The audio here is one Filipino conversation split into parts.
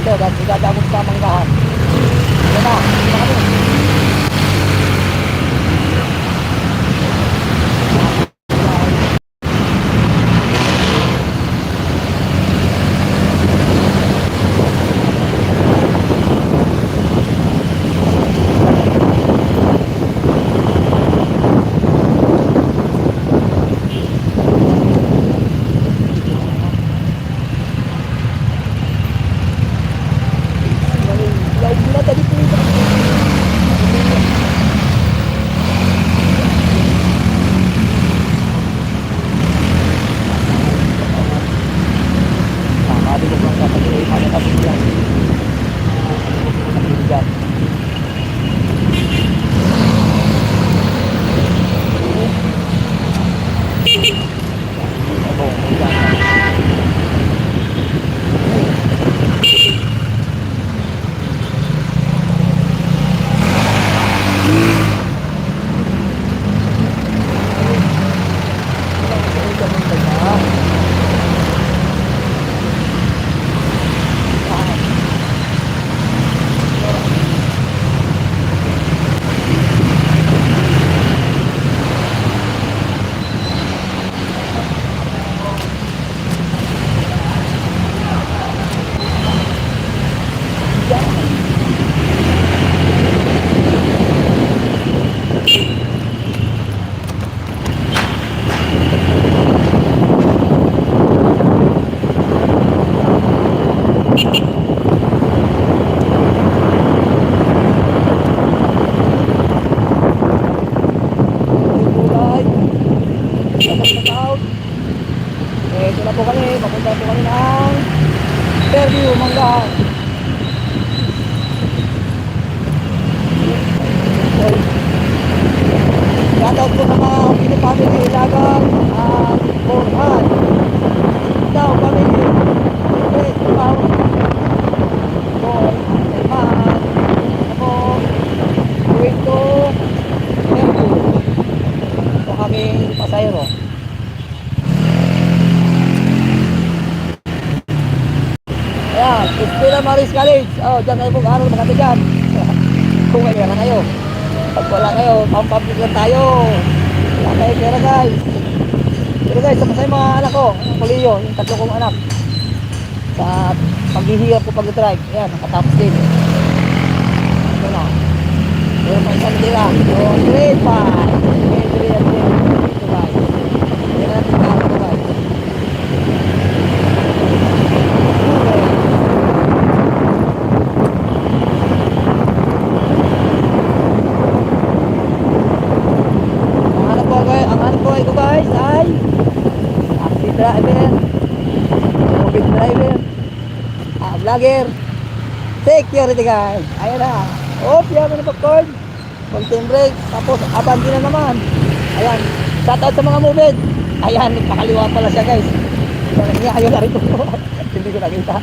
dito dahil idadabog sa manggahan. Yan na, dito na kami. Ito na po kami, papunta po kami ng Fairview, Manggahan. Shoutout po sa mga Pino family, Ilagan at Borhan. Daw family, Great Wow, Boy, Ayman, ako, going to Fairview. Ito kaming pasayro. Ayan, Estela Maris College. Oh, dyan kayo mag-aaral mga dyan. Kung may pera kayo. Pag wala kayo, pang-public lang tayo. Wala kayo pera guys. Pero guys, sama sa mga anak ko, ang kuliyo, yung tatlo kong anak. Sa paghihirap ko pag-drive. Ayan, nakatapos din. Ito na. Pero pang isang nila. So, grade 5. Grade 3 and grade 2 guys. Yan natin kahapon ko guys. Ito guys ay taxi driver, mobile driver, vlogger, security guys. Ayan na. Yaman na popcorn, content break, tapos abandi na naman. Ayan, shoutout sa mga mobile. Ayan, pakaliwa pala siya guys. Ayaw na rin ko. Hindi ko nakita.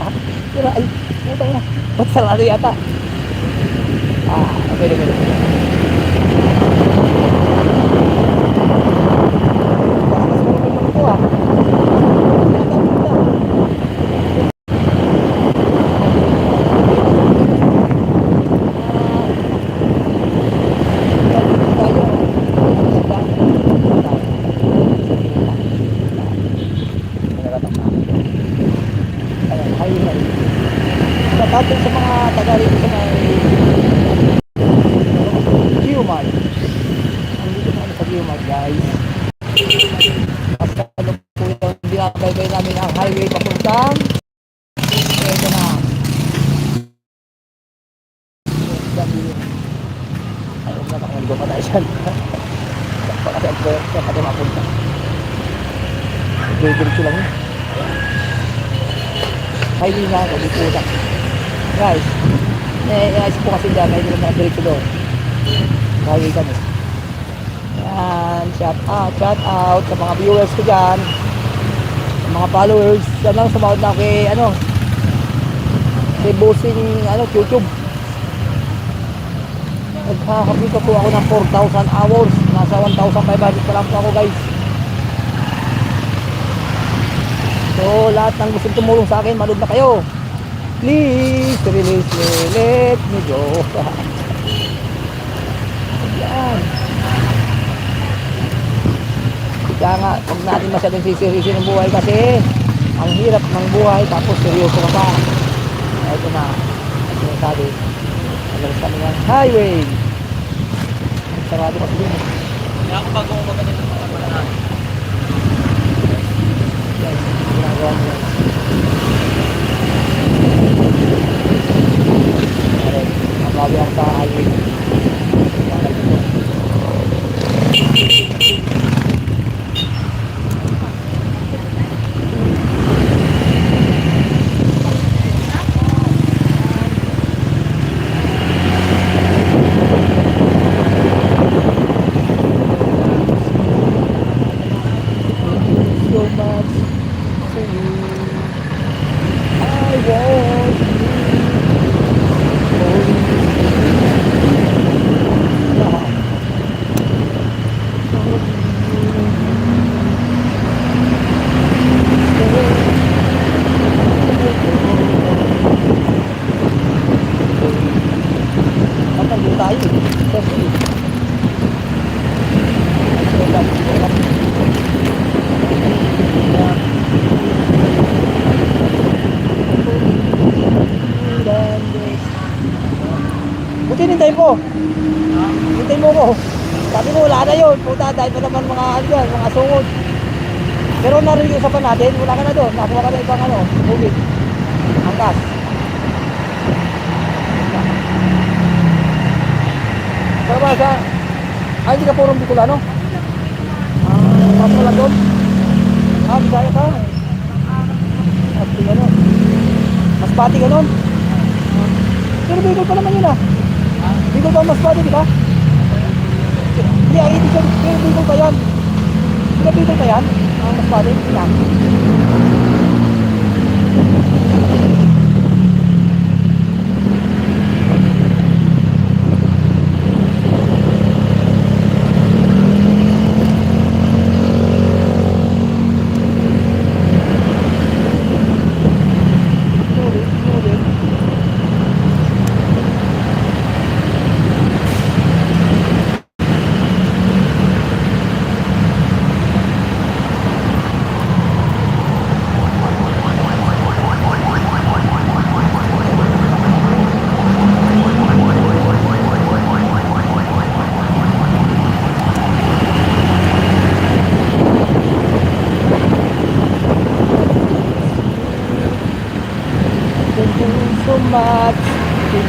Pero ay, ito na. Ba't salado yata? Okay. Tapos sa mga taga rito sa may Geomart. Andito na sa Geomart guys. Basta ano po yung binabaybay namin ang highway papuntang ito na. Ay, huwag na makaligo pa tayo dyan. Kasi ang pwede na pati mapunta. Diretso lang yun. Highway na ako, dito na. Guys, ayos po kasi dyan, may mga diretso doon. Highway kami. Yan, shout out sa mga viewers ko dyan, sa mga followers. Yan lang, sumahod na kay kay bossing YouTube. Nagkakabit po ako ng 4,000 hours. Nasa 1,500 pa lang po ako guys. So lahat ng gusto tumulong sa akin, manood na kayo please. Just release me, let me go. Yan. Kaya nga, huwag natin masyadong sisirisin ng buhay kasi ang hirap ng buhay tapos seryoso ka pa. Ito na, ang sinasabi. Nagalas kami ng highway. Sarado kasi din. Kaya ako bago ko magaling ng mga pala natin. Guys, ginagawa mo yan. Alright, ang bawi ako sa highway. Alright, ito. So much to you. I want you. Kapag tayo, kasi buti hintayin ko. Hintayin mo ko. Sabi mo wala na yun. Puta, dahil pa naman mga ano yan, mga sungod. Pero narinig yung usapan natin, wala ka na doon. Nakuha ka na ibang ano, bukid. Angkas. Pero ba sa... Ay, hindi ka purong Bicolano? Mas wala doon? Bisaya ka? Mas pati gano'n. Mas pati gano'n? Pero Bicol pa naman yun ah. Bicol pa ang mas pati, di ba? Hindi, ang ibig sabihin, pero Bicol pa yan. Hindi na Bicol pa yan? Ang mas pati, hindi na. So much to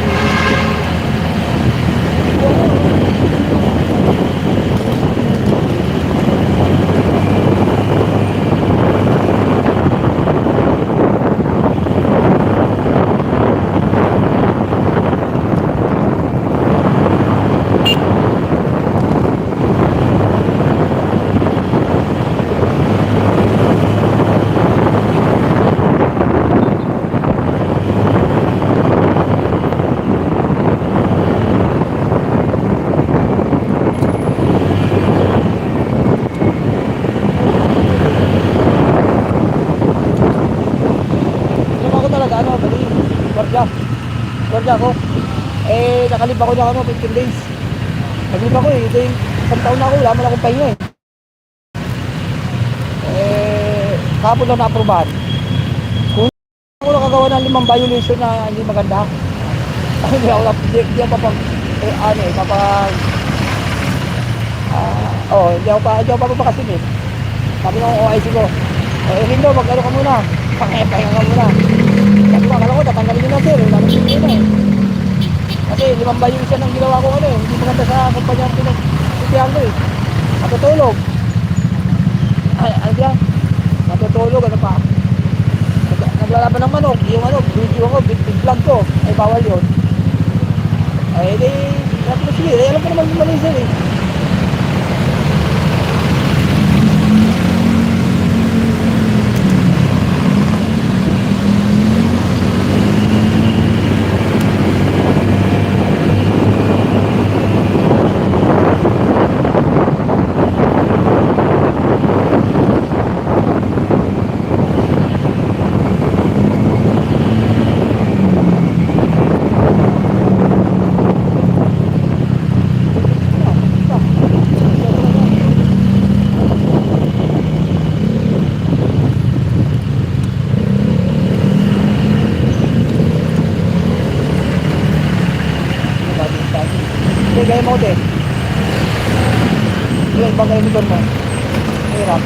Gwardiya ko. Eh, nakalib ako na 15 days. Nakalib ako ito yung isang taon na ako, wala man akong pahinga kahapon lang na-aprobahan. Kung ako nakagawa ng 5 violation na hindi maganda, hindi ako hindi ako papag, hindi ako papapakasin eh. Sabi ng OIC ko, Rindo, mag-ano ka muna, pahinga ka muna. Sabi ko, akala ko, tatanggalin nyo na sir, wala nang sino na eh. Kasi 5 violation ang ginawa ko hindi maganda sa kumpanya ang pinag-sitihan ko eh. Natutulog. Ano yan? Natutulog, ano pa? Naglalaban ng manok, yung video ko, big vlog ko, ay bawal yun. Ay, sabi ko, sige, alam ko naman yung mali sir eh. gaya mo din. Ilan ba kayo motor mo? Mahirap.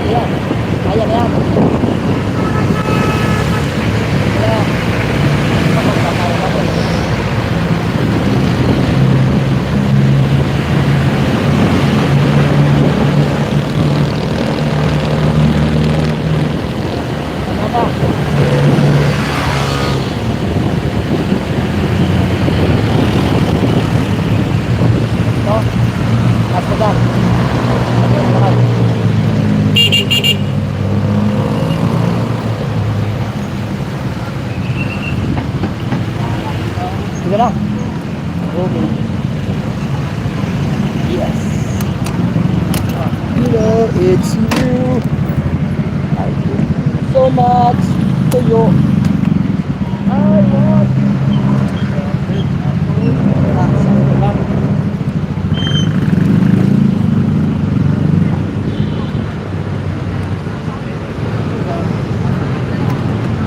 Yan. Kaya na yan. Kaya. Kaya natin. Ano ba? Ito. At pegang. Pegang banget. Sige na. Okay. Yes. Hello, it's you. Thank you so much to you. I want you. Relax, relax.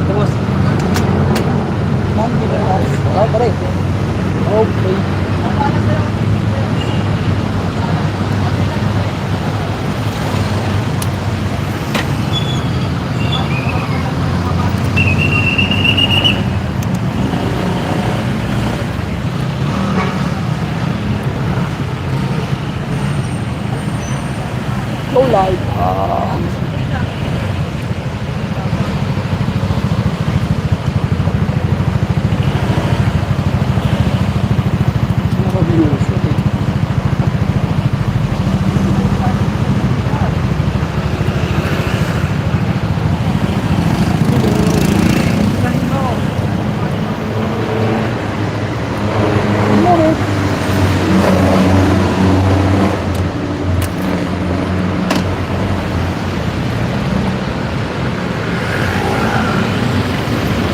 Tapos. Thank you very much. Okay, pare. Okay. Go live. Views. Okay. Good morning.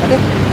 Okay.